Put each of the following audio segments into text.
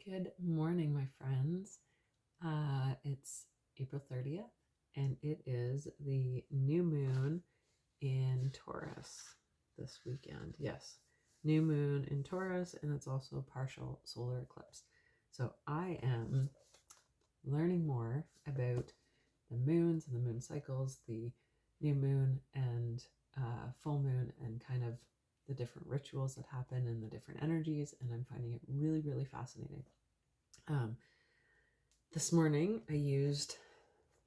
Good morning, my friends. It's April 30th, and it is the new moon in Taurus this weekend. Yes, new moon in Taurus, and it's also a partial solar eclipse. So I am learning more about the moons and the moon cycles, the new moon and full moon, and kind of the different rituals that happen and the different energies, and I'm finding it really, really fascinating. This morning I used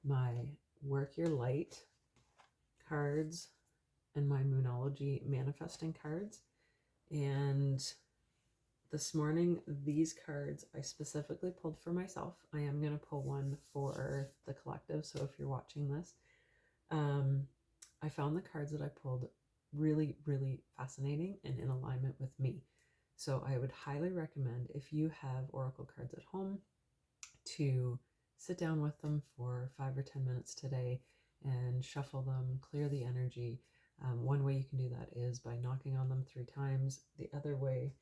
my Work Your Light cards and my Moonology manifesting cards, and this morning these cards I specifically pulled for myself. I am going to pull one for the collective, so if you're watching this, I found the cards that I pulled really, really fascinating and in alignment with me. So I would highly recommend, if you have oracle cards at home, to sit down with them for 5 or 10 minutes today and shuffle them, clear the energy. One way you can do that is by knocking on them 3 times. The other way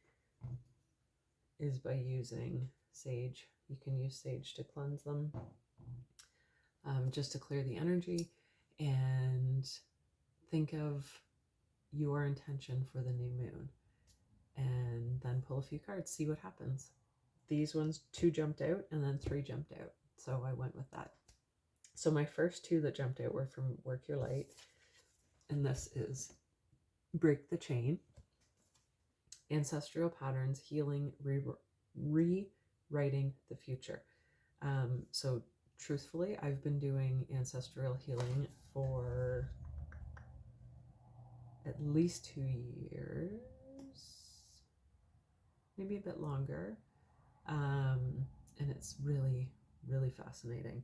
is by using sage. You can use sage to cleanse them, just to clear the energy, and think of your intention for the new moon, and then pull a few cards, see what happens. These ones, 2 jumped out and then 3 jumped out, so I went with that. So my first 2 that jumped out were from Work Your Light, and this is Break the Chain, Ancestral Patterns, Healing, Rewriting the Future. So truthfully, I've been doing ancestral healing for at least 2 years, maybe a bit longer. And it's really, really fascinating.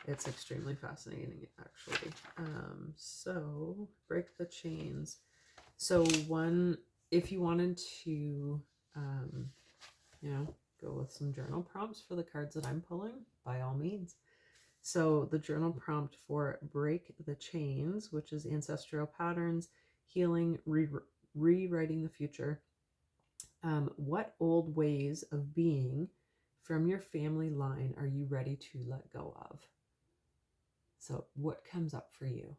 It's extremely fascinating, actually. So Break the Chains. So one, if you wanted to, go with some journal prompts for the cards that I'm pulling, by all means. So the journal prompt for Break the Chains, which is Ancestral Patterns, Healing, Rewriting the Future. What old ways of being from your family line are you ready to let go of? So what comes up for you?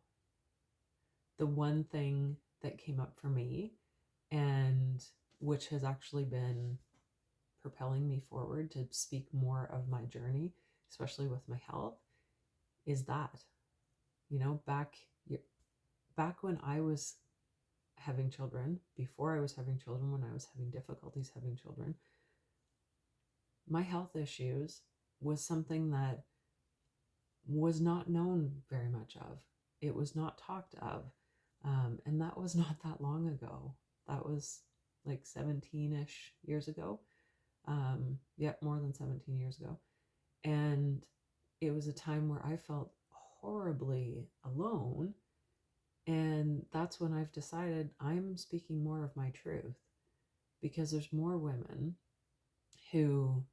The one thing that came up for me, and which has actually been propelling me forward to speak more of my journey, especially with my health, is that, back when I was having children, before I was having children, when I was having difficulties having children, my health issues was something that was not known very much of. It was not talked of. And that was not that long ago. That was like 17-ish years ago. More than 17 years ago. And it was a time where I felt horribly alone. And that's when I've decided I'm speaking more of my truth, because there's more women who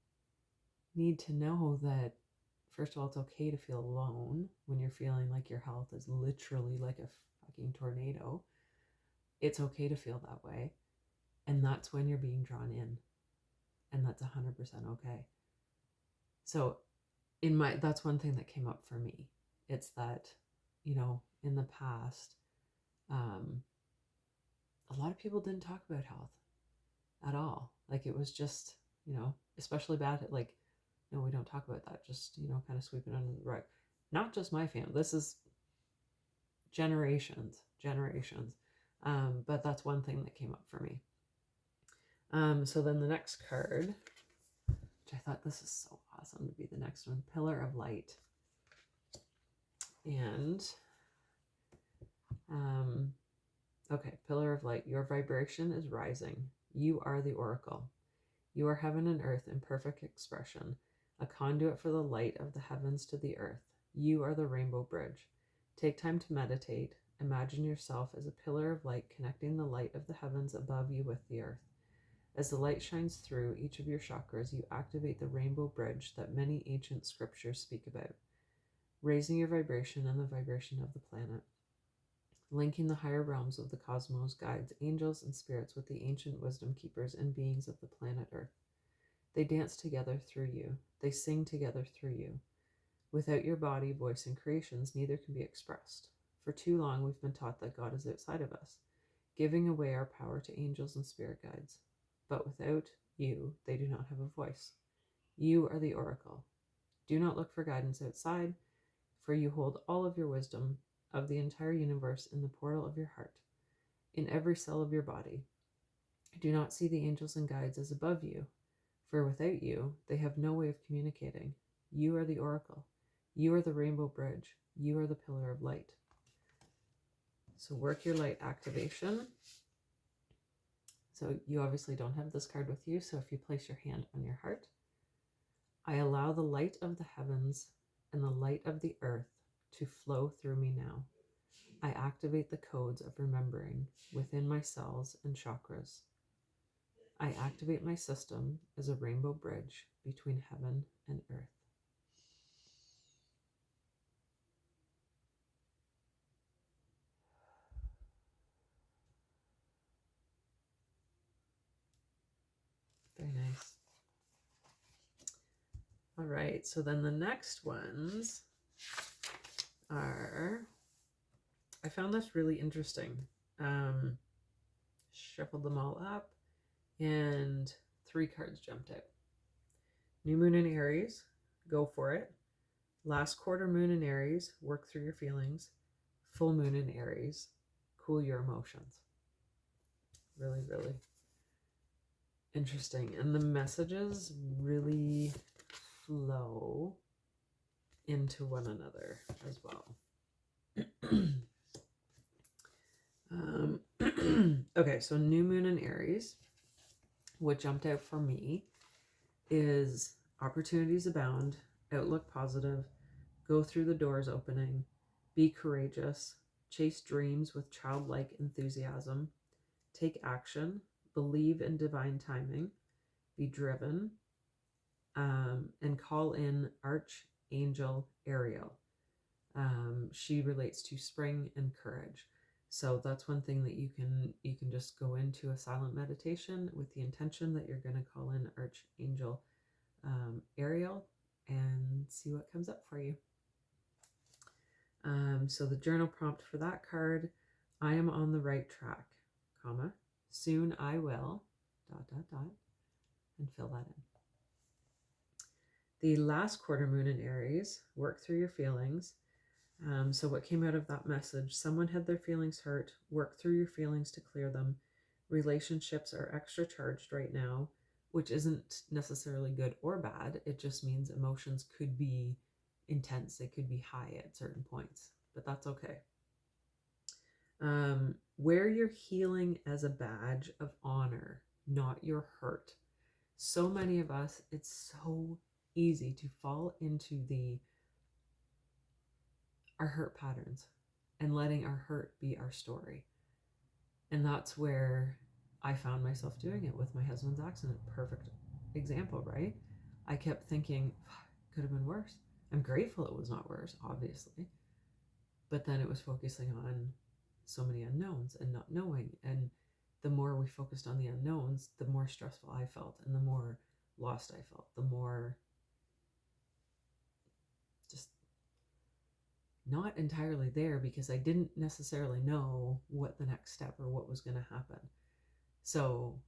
need to know that, first of all, it's okay to feel alone when you're feeling like your health is literally like a fucking tornado. It's okay to feel that way. And that's when you're being drawn in. And that's 100% okay. So that's one thing that came up for me. It's that, in the past, a lot of people didn't talk about health at all. Like, it was just, especially bad, like, no, we don't talk about that. Just, kind of sweeping under the rug. Not just my family. This is generations. But that's one thing that came up for me. So then the next card, which I thought, this is so awesome to be the next one, Pillar of Light. And, okay, Pillar of Light. Your vibration is rising. You are the oracle. You are heaven and earth in perfect expression, a conduit for the light of the heavens to the earth. You are the rainbow bridge. Take time to meditate. Imagine yourself as a pillar of light connecting the light of the heavens above you with the earth. As the light shines through each of your chakras, you activate the rainbow bridge that many ancient scriptures speak about, raising your vibration and the vibration of the planet, linking the higher realms of the cosmos, guides, angels, and spirits with the ancient wisdom keepers and beings of the planet Earth. They dance together through you. They sing together through you. Without your body, voice, and creations, neither can be expressed. For too long, we've been taught that God is outside of us, giving away our power to angels and spirit guides. But without you, they do not have a voice. You are the oracle. Do not look for guidance outside, for you hold all of your wisdom of the entire universe in the portal of your heart, in every cell of your body. Do not see the angels and guides as above you, for without you, they have no way of communicating. You are the oracle. You are the rainbow bridge. You are the pillar of light. So work your light activation. So you obviously don't have this card with you, so if you place your hand on your heart, I allow the light of the heavens and the light of the earth to flow through me now. I activate the codes of remembering within my cells and chakras. I activate my system as a rainbow bridge between heaven and earth. Very nice. All right, so then the next ones are, I found this really interesting. Shuffled them all up and 3 cards jumped out. New moon in Aries, go for it. Last quarter moon in Aries, work through your feelings. Full moon in Aries, cool your emotions. Really, really interesting. And the messages really flow into one another as well. Okay, so new moon in Aries. What jumped out for me is opportunities abound, outlook positive, go through the doors opening, be courageous, chase dreams with childlike enthusiasm, take action, believe in divine timing, be driven, and call in Archangel Ariel. She relates to spring and courage. So that's one thing that you can just go into a silent meditation with the intention that you're going to call in Archangel Ariel and see what comes up for you. So the journal prompt for that card, I am on the right track, comma, soon I will, ... and fill that in. The last quarter moon in Aries, work through your feelings. So what came out of that message, someone had their feelings hurt, work through your feelings to clear them. Relationships are extra charged right now, which isn't necessarily good or bad. It just means emotions could be intense. They could be high at certain points, but that's okay. Wear your healing as a badge of honor, not your hurt. So many of us, it's so easy to fall into our hurt patterns and letting our hurt be our story. And that's where I found myself doing it with my husband's accident. Perfect example, right? I kept thinking, could have been worse. I'm grateful it was not worse, obviously. But then it was focusing on so many unknowns and not knowing. And the more we focused on the unknowns, the more stressful I felt and the more lost I felt, the more just not entirely there because I didn't necessarily know what the next step or what was going to happen. So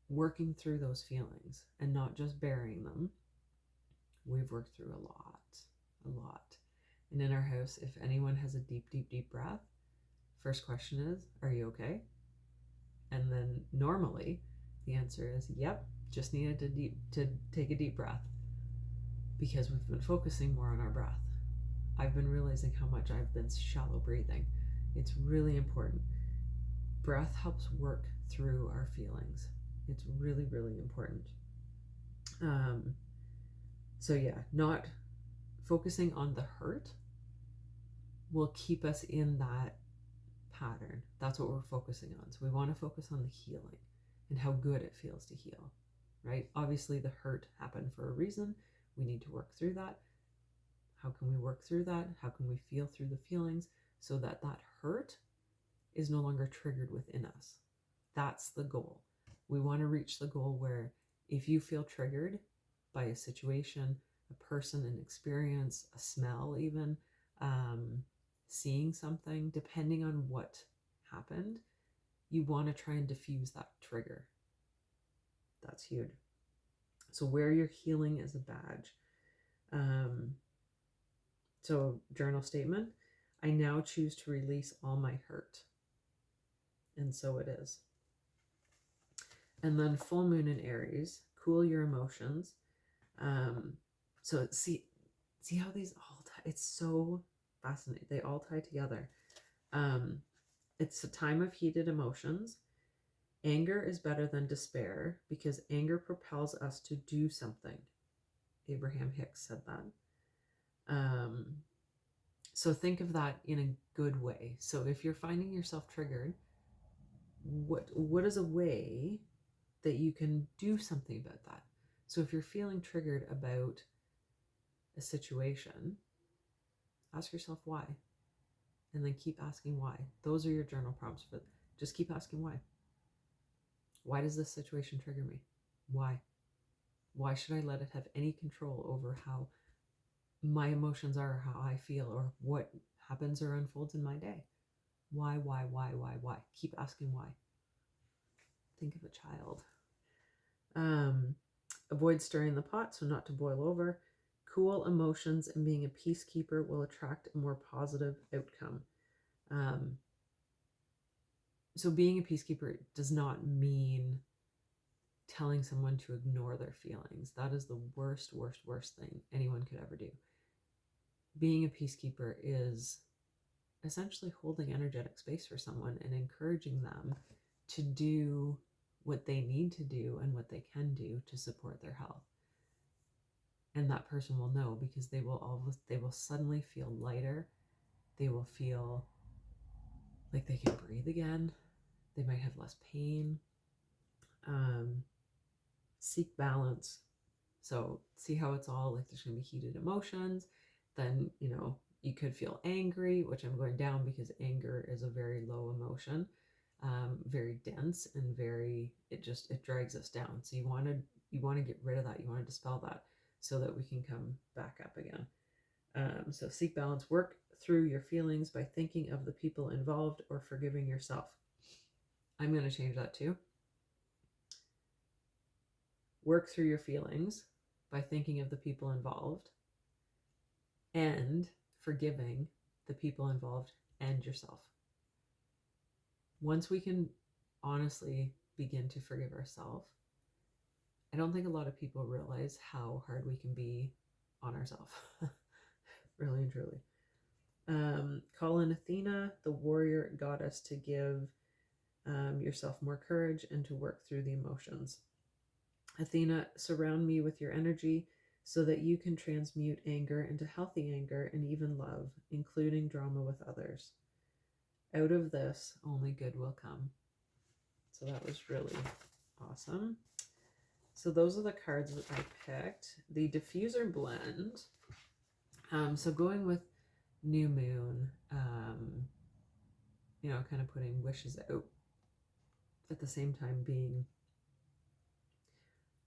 working through those feelings and not just burying them, we've worked through a lot. And in our house, if anyone has a deep, deep, deep breath, first question is, are you okay? And then normally the answer is, yep, just needed to take a deep breath because we've been focusing more on our breath. I've been realizing how much I've been shallow breathing. It's really important. Breath helps work through our feelings. It's really, really important. So yeah, not focusing on the hurt will keep us in that pattern. That's what we're focusing on. So we want to focus on the healing and how good it feels to heal, right? Obviously the hurt happened for a reason. We need to work through that. How can we work through that? How can we feel through the feelings so that that hurt is no longer triggered within us? That's the goal. We want to reach the goal where If you feel triggered by a situation, a person, an experience, a smell, even seeing something, depending on what happened, you want to try and diffuse that trigger. That's huge. So wear your healing as a badge. So journal statement, I now choose to release all my hurt. And so it is. And then full moon in Aries, cool your emotions. So see how these all tie, it's so fascinating. They all tie together. It's a time of heated emotions. Anger is better than despair because anger propels us to do something. Abraham Hicks said that. So think of that in a good way. So if you're finding yourself triggered, what is a way that you can do something about that? So if you're feeling triggered about a situation, ask yourself why. And then keep asking why. Those are your journal prompts, but just keep asking why. Why does this situation trigger me? Why? Why should I let it have any control over how my emotions are, how I feel, or what happens or unfolds in my day? Why? Keep asking why. Think of a child. Avoid stirring the pot, so not to boil over. Cool emotions and being a peacekeeper will attract a more positive outcome. So being a peacekeeper does not mean telling someone to ignore their feelings. That is the worst thing anyone could ever do. Being a peacekeeper is essentially holding energetic space for someone and encouraging them to do what they need to do and what they can do to support their health. And that person will know because they will suddenly feel lighter. They will feel like they can breathe again. They might have less pain. Seek balance. So see how it's all like there's going to be heated emotions. Then, you could feel angry, which I'm going down because anger is a very low emotion, very dense and it drags us down. So you want to get rid of that. You want to dispel that so that we can come back up again. So seek balance. Work through your feelings by thinking of the people involved or forgiving yourself. I'm going to change that too. Work through your feelings by thinking of the people involved and forgiving the people involved and yourself. Once we can honestly begin to forgive ourselves, I don't think a lot of people realize how hard we can be on ourselves. Really and truly. Call in Athena, the warrior goddess, to give yourself more courage and to work through the emotions. Athena, surround me with your energy so that you can transmute anger into healthy anger and even love, including drama with others. Out of this, only good will come. So that was really awesome. So those are the cards that I picked. The diffuser blend. So going with new moon, kind of putting wishes out at the same time being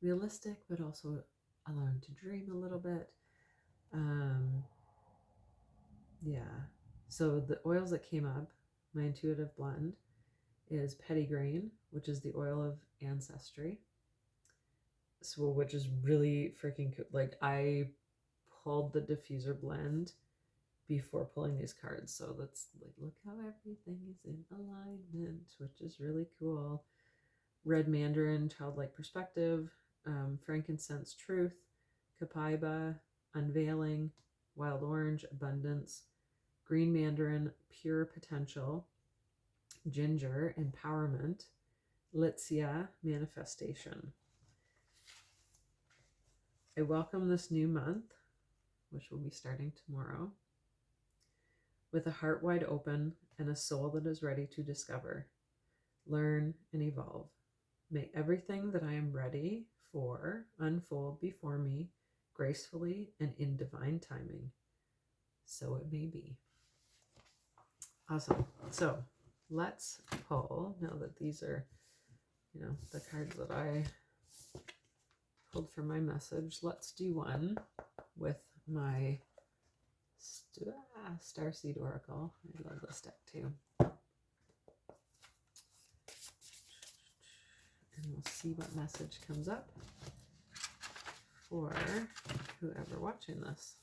realistic, but also allowing to dream a little bit. Yeah. So the oils that came up, my intuitive blend, is pettigrain, which is the oil of ancestry. So, which is really freaking cool. Like, I pulled the diffuser blend before pulling these cards. So that's like, look how everything is in alignment, which is really cool. Red mandarin, childlike perspective. Frankincense, truth. Copaiba, unveiling. Wild orange, abundance. Green mandarin, pure potential. Ginger, empowerment. Litsea, manifestation. I welcome this new month, which will be starting tomorrow, with a heart wide open and a soul that is ready to discover, learn, and evolve. May everything that I am ready for unfold before me gracefully and in divine timing. So it may be. Awesome. So let's pull, now that these are, the cards that I pulled for my message. Let's do one with my Starseed Oracle. I love this deck too. And we'll see what message comes up for whoever watching this.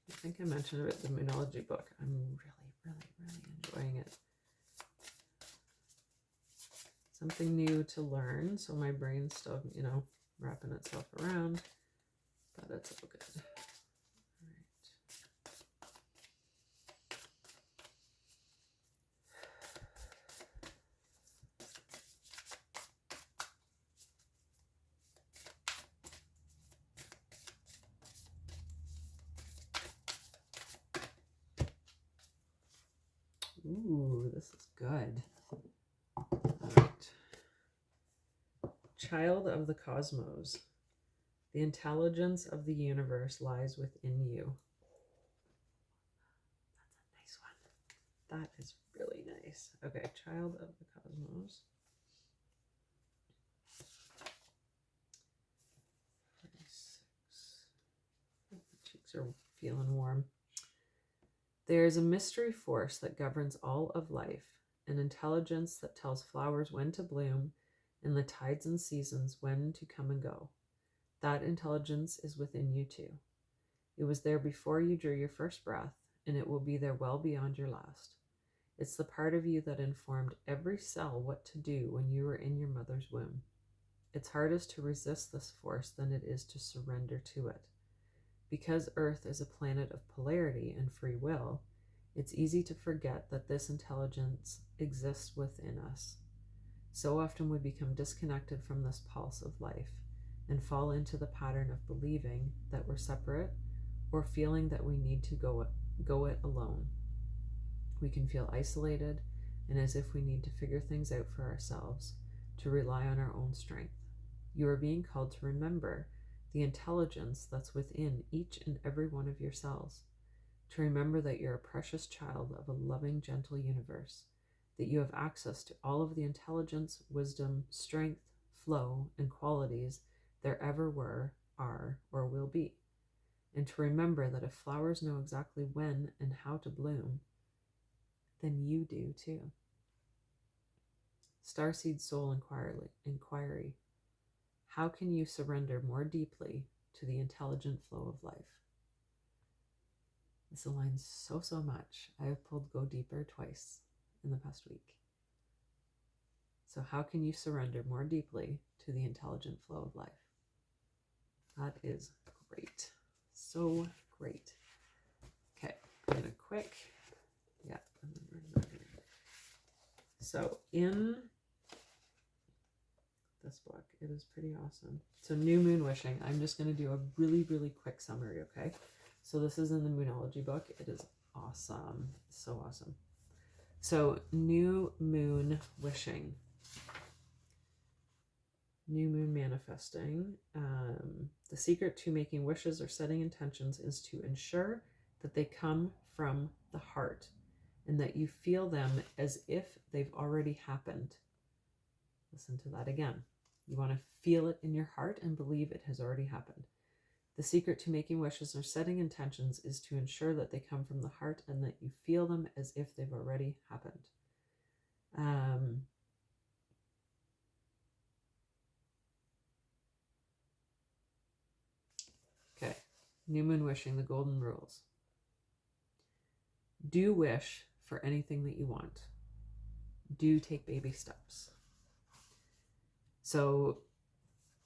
I think I mentioned about the Moonology book. I'm really enjoying it. Something new to learn, so my brain's still, you know, wrapping itself around, but it's all good. Ooh, this is good. All right. Child of the cosmos. The intelligence of the universe lies within you. That's a nice one. That is really nice. Okay, child of the cosmos. 36. My cheeks are feeling warm. There is a mystery force that governs all of life, an intelligence that tells flowers when to bloom and the tides and seasons when to come and go. That intelligence is within you too. It was there before you drew your first breath, and it will be there well beyond your last. It's the part of you that informed every cell what to do when you were in your mother's womb. It's hardest to resist this force than it is to surrender to it. Because Earth is a planet of polarity and free will, it's easy to forget that this intelligence exists within us. So often we become disconnected from this pulse of life and fall into the pattern of believing that we're separate or feeling that we need to go it alone. We can feel isolated and as if we need to figure things out for ourselves, to rely on our own strength. You are being called to remember the intelligence that's within each and every one of your cells, to remember that you're a precious child of a loving, gentle universe, that you have access to all of the intelligence, wisdom, strength, flow, and qualities there ever were, are, or will be, and to remember that if flowers know exactly when and how to bloom, then you do too. Starseed Soul Inquiry. How can you surrender more deeply to the intelligent flow of life? This aligns so much. I have pulled Go Deeper twice in the past week. So how can you surrender more deeply to the intelligent flow of life? That is great. So great. Okay, I'm going to quick. Yeah. So in this book, it is pretty awesome. So new moon wishing. I'm just going to do a really quick summary, okay? So this is in the Moonology book. It is awesome. So awesome. So new moon wishing. New moon manifesting. The secret to making wishes or setting intentions is to ensure that they come from the heart and that you feel them as if they've already happened. Listen to that again. You want to feel it in your heart and believe it has already happened. The secret to making wishes or setting intentions is to ensure that they come from the heart and that you feel them as if they've already happened. Okay, new moon wishing, the golden rules. Do wish for anything that you want. Do take baby steps. So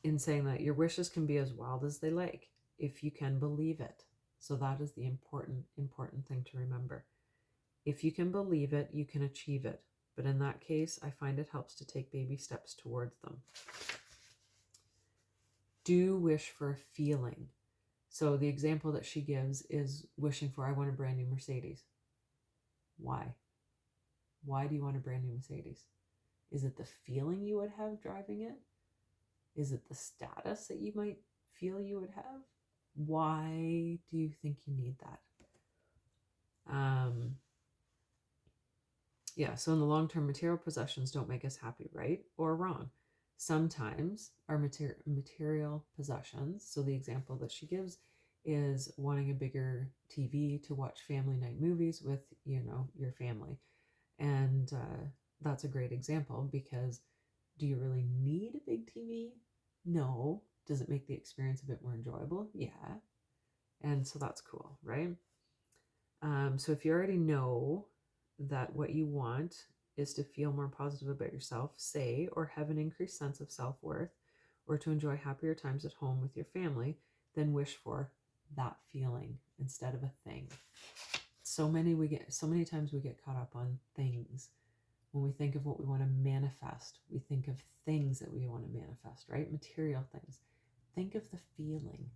in saying that, your wishes can be as wild as they like, if you can believe it. So that is the important thing to remember. If you can believe it, you can achieve it. But in that case, I find it helps to take baby steps towards them. Do wish for a feeling. So the example that she gives is wishing for, I want a brand new Mercedes. Why? Why do you want a brand new Mercedes? Is it the feeling you would have driving it? Is it the status that you might feel you would have? Why do you think you need that? Yeah, so in the long term, material possessions don't make us happy, right or wrong. Sometimes our material possessions, so the example that she gives is wanting a bigger TV to watch family night movies with, your family. And that's a great example because do you really need a big TV? No. Does it make the experience a bit more enjoyable? Yeah. And so that's cool, right? So if you already know that what you want is to feel more positive about yourself, say, or have an increased sense of self-worth, or to enjoy happier times at home with your family, then wish for that feeling instead of a thing. So many times we get caught up on things. When we think of what we want to manifest, we think of things that we want to manifest, right? Material things. Think of the feeling.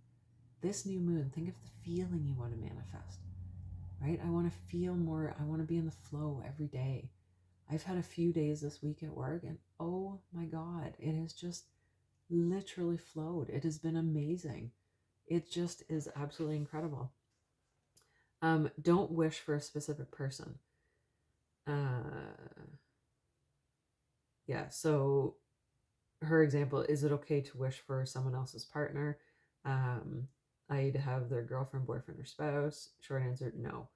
This new moon, think of the feeling you want to manifest, right? I want to feel more, I want to be in the flow every day. I've had a few days this week at work and oh my God, it has just literally flowed. It has been amazing. It just is absolutely incredible. Don't wish for a specific person. Yeah, so her example, is it okay to wish for someone else's partner? I to have their girlfriend, boyfriend, or spouse. Short answer, no.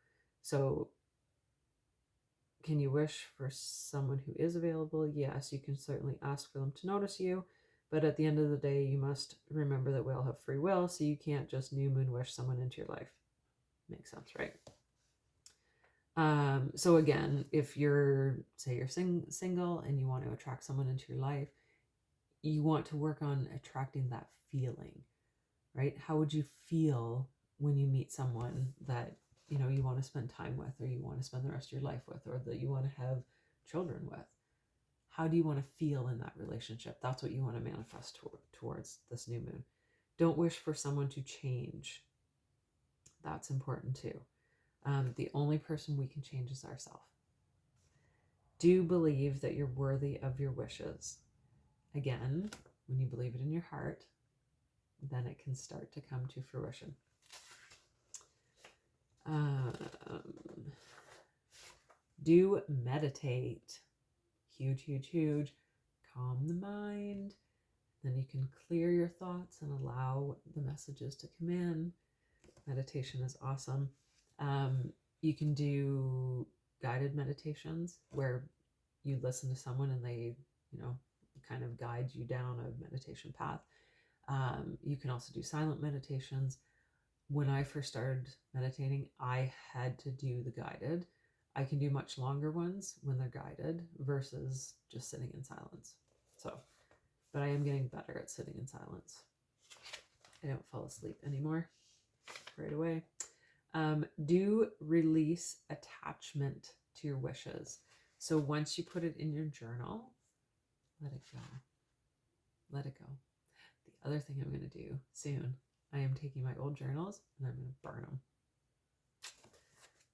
So can you wish for someone who is available? Yes, you can certainly ask for them to notice you, but at the end of the day, you must remember that we all have free will, so you can't just new moon wish someone into your life. Makes sense, right? So again, if you're single and you want to attract someone into your life, you want to work on attracting that feeling, right? How would you feel when you meet someone that you want to spend time with, or you want to spend the rest of your life with, or that you want to have children with? How do you want to feel in that relationship? That's what you want to manifest towards this new moon. Don't wish for someone to change. That's important too. The only person we can change is ourselves. Do believe that you're worthy of your wishes. Again, when you believe it in your heart, then it can start to come to fruition. Do meditate. Huge, huge, huge. Calm the mind. Then you can clear your thoughts and allow the messages to come in. Meditation is awesome. You can do guided meditations where you listen to someone and they, kind of guide you down a meditation path. You can also do silent meditations. When I first started meditating, I had to do the guided. I can do much longer ones when they're guided versus just sitting in silence. So, but I am getting better at sitting in silence. I don't fall asleep anymore right away. Do release attachment to your wishes. So once you put it in your journal, let it go. Let it go. The other thing I'm going to do soon, I am taking my old journals and I'm going to burn them.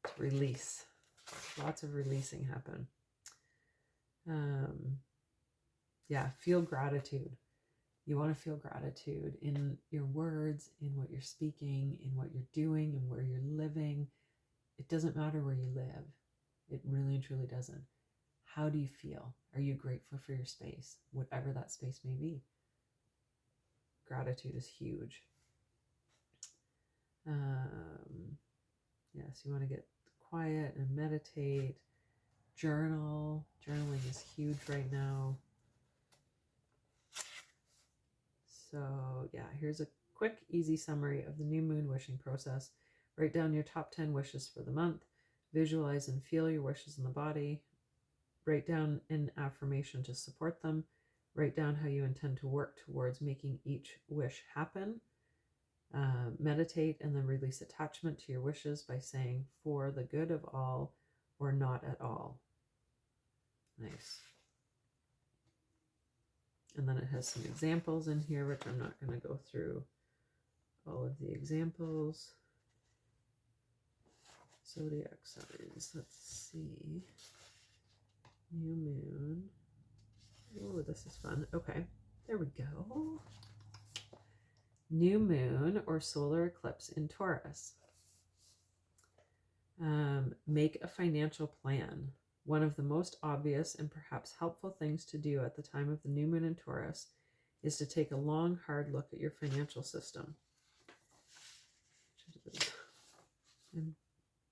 To release. Lots of releasing happen. Yeah, feel gratitude. You want to feel gratitude in your words, in what you're speaking, in what you're doing, and where you're living. It doesn't matter where you live. It really and truly doesn't. How do you feel? Are you grateful for your space, whatever that space may be? Gratitude is huge. Yes, you want to get quiet and meditate. Journal. Journaling is huge right now. So yeah, here's a quick, easy summary of the new moon wishing process. Write down your top 10 wishes for the month. Visualize and feel your wishes in the body. Write down an affirmation to support them. Write down how you intend to work towards making each wish happen. Meditate and then release attachment to your wishes by saying, for the good of all or not at all. Nice. And then it has some examples in here, which I'm not going to go through all of the examples. Zodiac signs. Let's see. New moon. Oh, this is fun. Okay, there we go. New moon or solar eclipse in Taurus. Make a financial plan. One of the most obvious and perhaps helpful things to do at the time of the new moon in Taurus is to take a long, hard look at your financial system.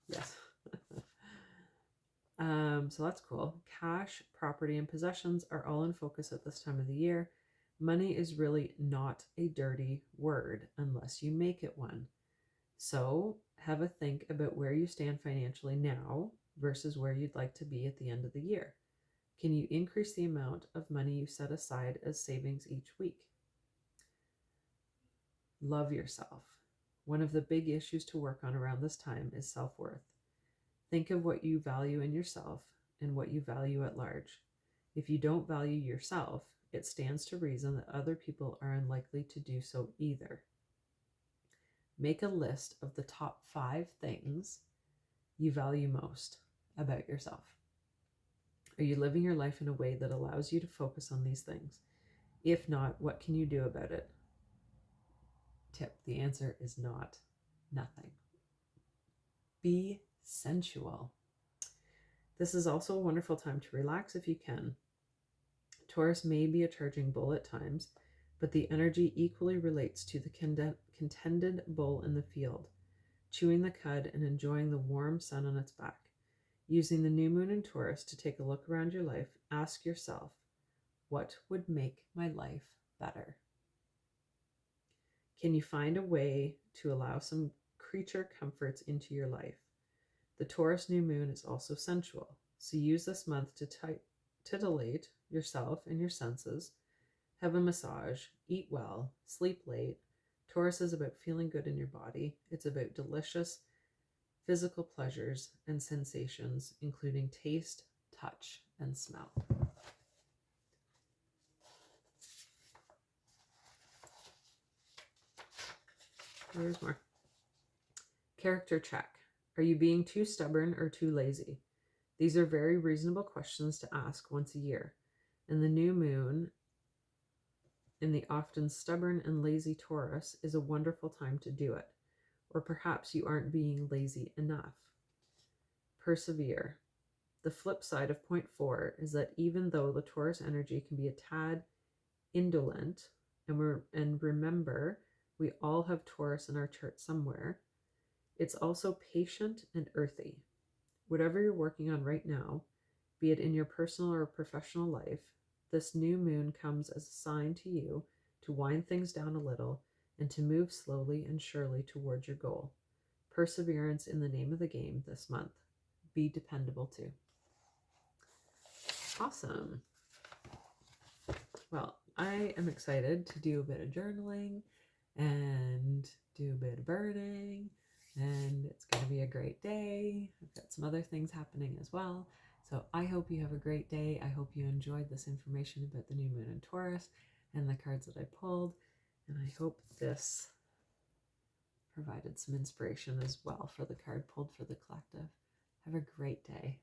Yes. So that's cool. Cash, property, and possessions are all in focus at this time of the year. Money is really not a dirty word unless you make it one. So have a think about where you stand financially now versus where you'd like to be at the end of the year. Can you increase the amount of money you set aside as savings each week? Love yourself. One of the big issues to work on around this time is self-worth. Think of what you value in yourself and what you value at large. If you don't value yourself, it stands to reason that other people are unlikely to do so either. Make a list of the top 5 things you value most about yourself. Are you living your life in a way that allows you to focus on these things? If not, what can you do about it? Tip: the answer is not nothing. Be sensual. This is also a wonderful time to relax if you can. Taurus may be a charging bull at times, but the energy equally relates to the contended bull in the field, chewing the cud and enjoying the warm sun on its back. Using the new moon in Taurus to take a look around your life, ask yourself, what would make my life better? Can you find a way to allow some creature comforts into your life? The Taurus new moon is also sensual, so use this month to titillate yourself and your senses. Have a massage, eat well, sleep late. Taurus is about feeling good in your body. It's about delicious physical pleasures and sensations, including taste, touch, and smell. There's more. Character check. Are you being too stubborn or too lazy? These are very reasonable questions to ask once a year, and the new moon in the often stubborn and lazy Taurus is a wonderful time to do it. Or perhaps you aren't being lazy enough. Persevere. The flip side of point 4 is that even though the Taurus energy can be a tad indolent, and remember, we all have Taurus in our chart somewhere, it's also patient and earthy. Whatever you're working on right now, be it in your personal or professional life, this new moon comes as a sign to you to wind things down a little and to move slowly and surely towards your goal. Perseverance in the name of the game this month. Be dependable too. Awesome. Well, I am excited to do a bit of journaling and do a bit of birding, and it's going to be a great day. I've got some other things happening as well. So I hope you have a great day. I hope you enjoyed this information about the new moon in Taurus and the cards that I pulled. And I hope this provided some inspiration as well for the card pulled for the collective. Have a great day.